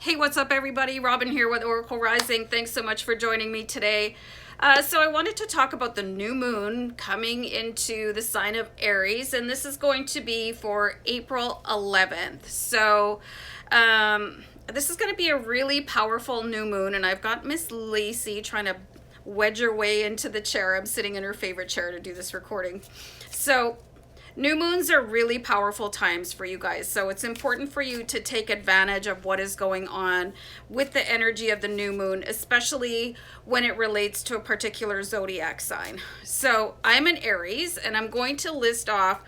Hey, what's up, everybody? Robin here with Oracle Rising. Thanks so much for joining me today. So I wanted to talk about the new moon coming into the sign of Aries, and this is going to be for April 11th. So this is going to be a really powerful new moon, and I've got Miss Lacey trying to wedge her way into the chair. I'm sitting in her favorite chair to do this recording. So new moons are really powerful times for you guys, so it's important for you to take advantage of what is going on with the energy of the new moon, especially when it relates to a particular zodiac sign. So I'm an Aries, and I'm going to list off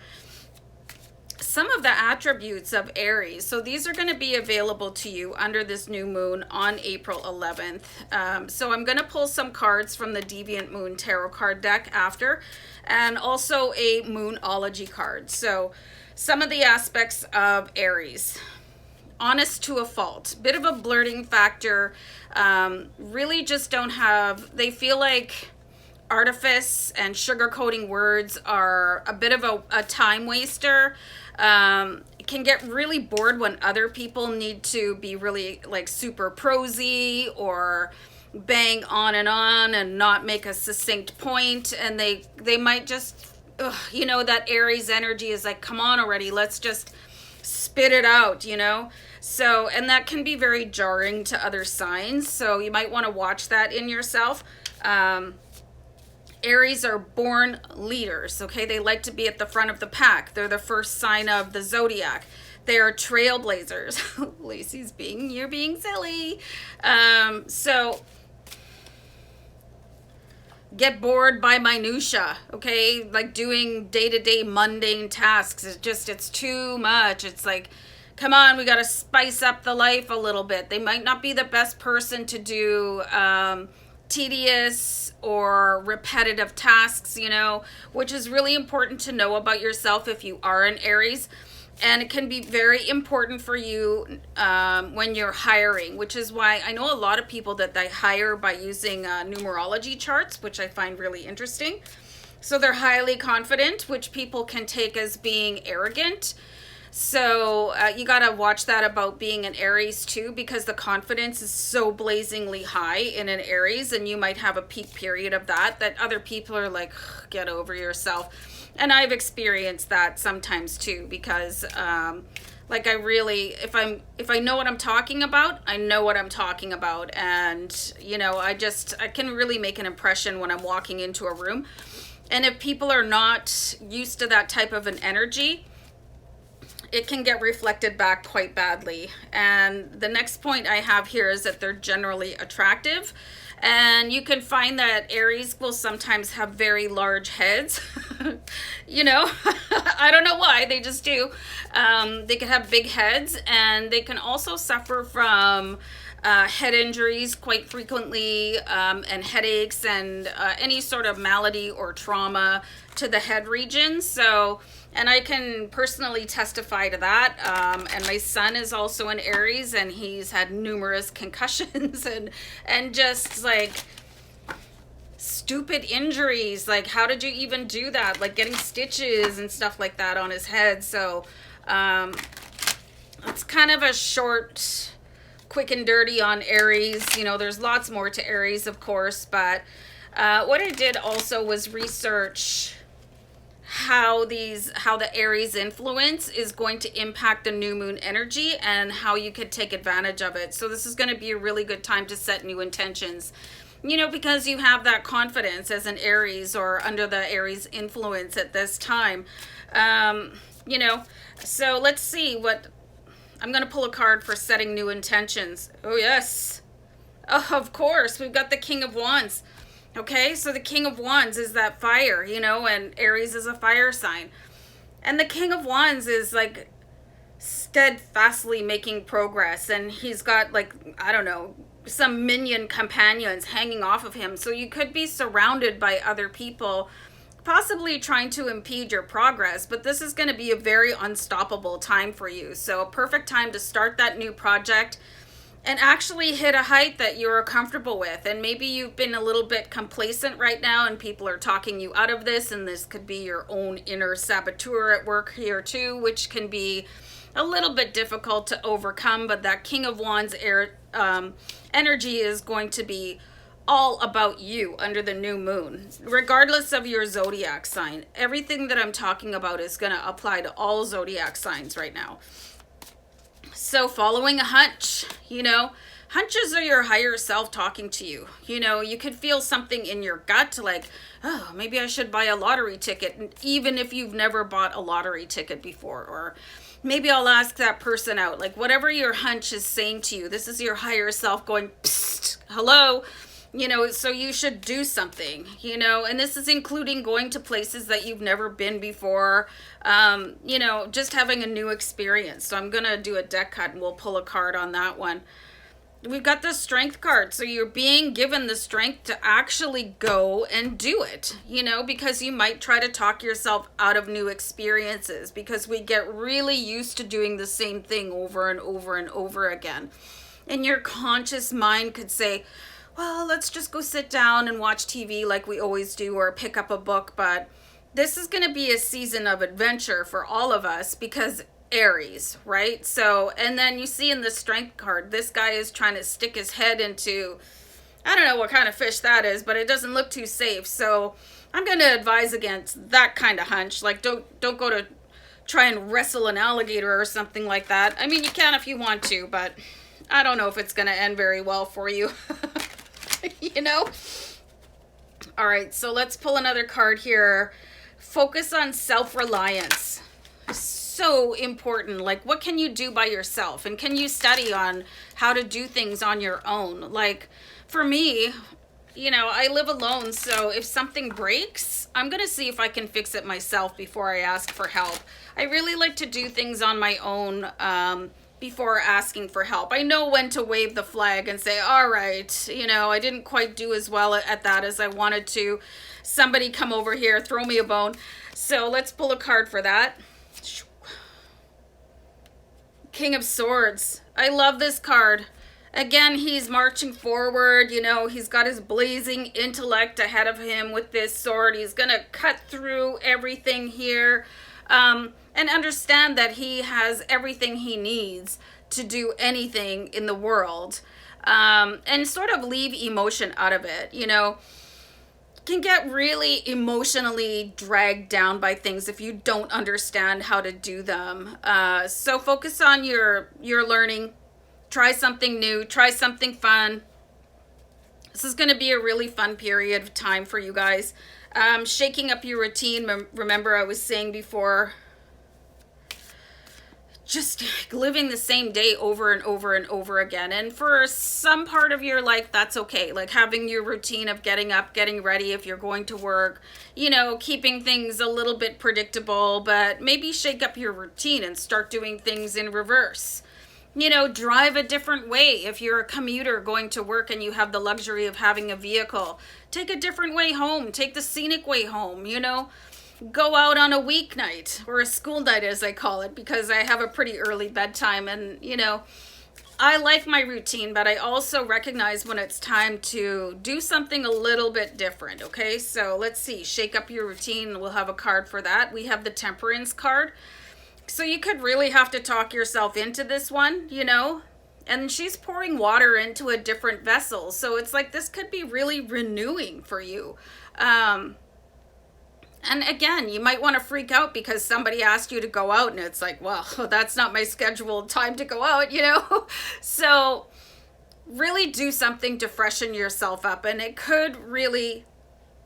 some of the attributes of Aries. So these are going to be available to you under this new moon on April 11th. So I'm going to pull some cards from the Deviant Moon Tarot card deck after, and also a Moonology card. So some of the aspects of Aries. Honest to a fault. Bit of a blurting factor. Really just don't have, they feel like artifice and sugarcoating words are a bit of a time waster. Can get really bored when other people need to be really like super prosy or bang on and not make a succinct point, and they might just that Aries energy is like, come on already, let's just spit it out, so, and that can be very jarring to other signs, so you might want to watch that in yourself. Aries are born leaders, okay? They like to be at the front of the pack. They're the first sign of the zodiac. They are trailblazers. Lacey's you're being silly. So get bored by minutia, okay? Like doing day-to-day mundane tasks. It's too much. It's like, come on, we got to spice up the life a little bit. They might not be the best person to do tedious or repetitive tasks, which is really important to know about yourself if you are an Aries. And it can be very important for you when you're hiring, which is why I know a lot of people that they hire by using numerology charts, which I find really interesting. So they're highly confident, which people can take as being arrogant. So you got to watch that about being an Aries too, because the confidence is so blazingly high in an Aries, and you might have a peak period of that other people are like, get over yourself. And I've experienced that sometimes too, because like if I know what I'm talking about, I know what I'm talking about. And I can really make an impression when I'm walking into a room. And if people are not used to that type of an energy, it can get reflected back quite badly. And the next point I have here is that they're generally attractive. And you can find that Aries will sometimes have very large heads. I don't know why, they just do. They can have big heads, and they can also suffer from head injuries quite frequently, and headaches, and any sort of malady or trauma to the head region. So, and I can personally testify to that. And my son is also an Aries, and he's had numerous concussions and just like stupid injuries. Like, how did you even do that? Like getting stitches and stuff like that on his head. So it's kind of a short, quick and dirty on Aries. There's lots more to Aries, of course, but what I did also was research how the Aries influence is going to impact the new moon energy and how you could take advantage of it. So this is going to be a really good time to set new intentions, because you have that confidence as an Aries or under the Aries influence at this time. So let's see what I'm going to pull a card for setting new intentions. Oh yes. Oh, of course, we've got the King of Wands. Okay, so the King of Wands is that fire, and Aries is a fire sign. And the King of Wands is like steadfastly making progress, and he's got like, I don't know, some minion companions hanging off of him. So you could be surrounded by other people possibly trying to impede your progress, but this is going to be a very unstoppable time for you. So a perfect time to start that new project and actually hit a height that you're comfortable with. And maybe you've been a little bit complacent right now and people are talking you out of this, and this could be your own inner saboteur at work here too, which can be a little bit difficult to overcome, but that King of Wands energy is going to be all about you under the new moon, regardless of your zodiac sign. Everything that I'm talking about is going to apply to all zodiac signs right now. So following a hunch, hunches are your higher self talking to you. You could feel something in your gut like, oh, maybe I should buy a lottery ticket, even if you've never bought a lottery ticket before. Or maybe I'll ask that person out. Like, whatever your hunch is saying to you, this is your higher self going, psst, hello. So you should do something, and this is including going to places that you've never been before, just having a new experience. So I'm going to do a deck cut and we'll pull a card on that one. We've got the strength card. So you're being given the strength to actually go and do it, because you might try to talk yourself out of new experiences because we get really used to doing the same thing over and over and over again. And your conscious mind could say, well, let's just go sit down and watch TV like we always do, or pick up a book. But this is going to be a season of adventure for all of us because Aries, right? So, and then you see in the strength card, this guy is trying to stick his head into, I don't know what kind of fish that is, but it doesn't look too safe. So I'm going to advise against that kind of hunch. Like, don't go to try and wrestle an alligator or something like that. I mean, you can if you want to, but I don't know if it's going to end very well for you. All right, so let's pull another card here. Focus on self-reliance. So important. Like, what can you do by yourself? And can you study on how to do things on your own? Like, for me, I live alone. So if something breaks, I'm going to see if I can fix it myself before I ask for help. I really like to do things on my own, before asking for help. I know when to wave the flag and say, all right, I didn't quite do as well at that as I wanted to. Somebody come over here, throw me a bone. So let's pull a card for that. King of Swords. I love this card. Again, he's marching forward. He's got his blazing intellect ahead of him with this sword. He's going to cut through everything here. And understand that he has everything he needs to do anything in the world, and sort of leave emotion out of it. Can get really emotionally dragged down by things if you don't understand how to do them. So focus on your learning. Try something new. Try something fun. This is going to be a really fun period of time for you guys. Shaking up your routine. Remember, I was saying before, just living the same day over and over and over again. And for some part of your life, that's okay. Like having your routine of getting up, getting ready if you're going to work, keeping things a little bit predictable, but maybe shake up your routine and start doing things in reverse. Drive a different way. If you're a commuter going to work and you have the luxury of having a vehicle, take a different way home. Take the scenic way home, Go out on a weeknight, or a school night as I call it, because I have a pretty early bedtime, and I like my routine, but I also recognize when it's time to do something a little bit different. Okay, so let's see, shake up your routine. We'll have a card for that. We have the Temperance card. So you could really have to talk yourself into this one, and she's pouring water into a different vessel. So it's like, this could be really renewing for you. And again, you might want to freak out because somebody asked you to go out and it's like, well, that's not my scheduled time to go out, So really do something to freshen yourself up, and it could really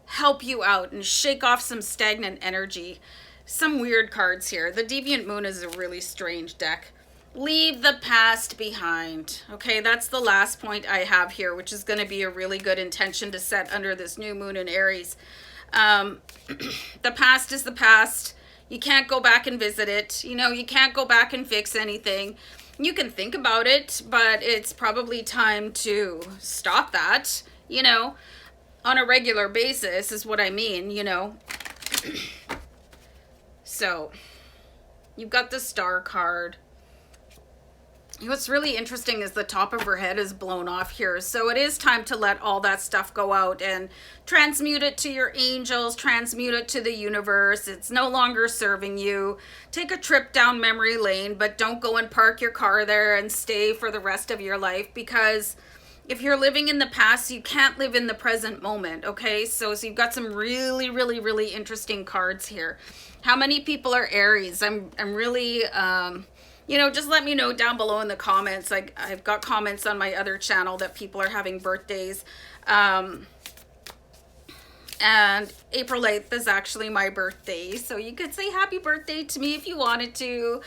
help you out and shake off some stagnant energy. Some weird cards here. The Deviant Moon is a really strange deck. Leave the past behind. Okay, that's the last point I have here, which is going to be a really good intention to set under this new moon in Aries. The past is the past. You can't go back and visit it. You can't go back and fix anything. You can think about it, but it's probably time to stop that, on a regular basis is what I mean, So, you've got the Star card. What's really interesting is the top of her head is blown off here. So it is time to let all that stuff go out and transmute it to your angels, transmute it to the universe. It's no longer serving you. Take a trip down memory lane, but don't go and park your car there and stay for the rest of your life, because if you're living in the past, you can't live in the present moment, okay? So you've got some really, really, really interesting cards here. How many people are Aries? I'm really... just let me know down below in the comments. I've got comments on my other channel that people are having birthdays. And April 8th is actually my birthday. So you could say happy birthday to me if you wanted to.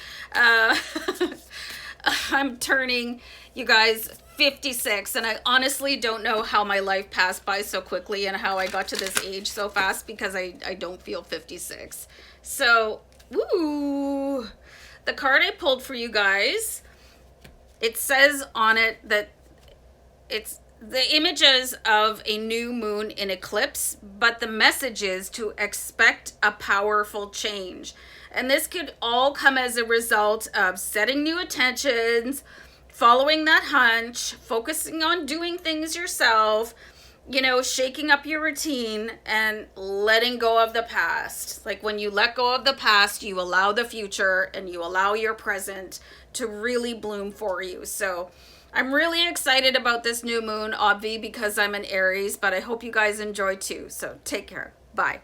I'm turning, you guys, 56. And I honestly don't know how my life passed by so quickly and how I got to this age so fast, because I don't feel 56. So, woo! The card I pulled for you guys, it says on it that it's the images of a new moon in eclipse, but the message is to expect a powerful change. And this could all come as a result of setting new intentions, following that hunch, focusing on doing things yourself, shaking up your routine and letting go of the past. Like when you let go of the past, you allow the future and you allow your present to really bloom for you. So I'm really excited about this new moon, obvi, because I'm an Aries, but I hope you guys enjoy too. So take care. Bye.